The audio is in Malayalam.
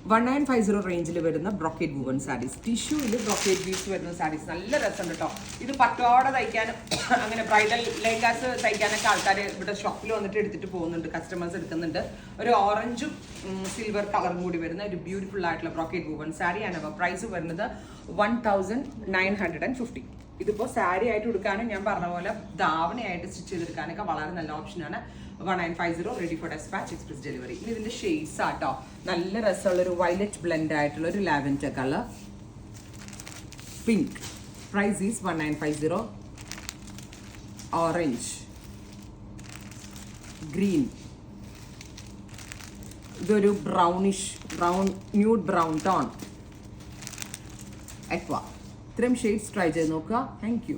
1950 റേഞ്ചിൽ വരുന്ന ബ്രോക്കേഡ് വുവൺ സാരീസ്, ടിഷ്യൂവിൽ ബ്രോക്കേഡ് വീവ്സ് വരുന്ന സാരീസ്. നല്ല രസമുണ്ട് കേട്ടോ. ഇത് പട്ടോടെ തയ്ക്കാനും അങ്ങനെ ബ്രൈഡൽ ലെഹങ്കാസ് തയ്ക്കാനൊക്കെ ആൾക്കാർ ഇവിടെ ഷോപ്പിൽ വന്നിട്ട് എടുത്തിട്ട് പോകുന്നുണ്ട്, കസ്റ്റമേഴ്സ് എടുക്കുന്നുണ്ട്. ഒരു ഓറഞ്ചും സിൽവർ കളറും കൂടി വരുന്ന ഒരു ബ്യൂട്ടിഫുൾ ആയിട്ടുള്ള ബ്രോക്കേഡ് വുവൺ സാരി ആണ്. അപ്പോൾ പ്രൈസ് വരുന്നത് 1950. ഇതിപ്പോൾ സാരി ആയിട്ട് എടുക്കാനും ഞാൻ പറഞ്ഞ പോലെ ധാവണയായിട്ട് സ്റ്റിച്ച് ചെയ്തെടുക്കാനൊക്കെ വളരെ നല്ല ഓപ്ഷനാണ്. 1950 ready for dispatch, express delivery. ഇനി ഇതിന്റെ ഷെയ്ഡ്സ് ആട്ടോ. നല്ല രസമുള്ളൊരു വയലറ്റ് ബ്ലെൻഡ് ആയിട്ടുള്ള ഒരു lavender colour, pink. Price is 1950. Orange, green, ഇതൊരു brownish nude brown tone, aqua. ഇത്രയും ഷെയ്ഡ്സ് ട്രൈ ചെയ്ത് നോക്കുക. Thank U.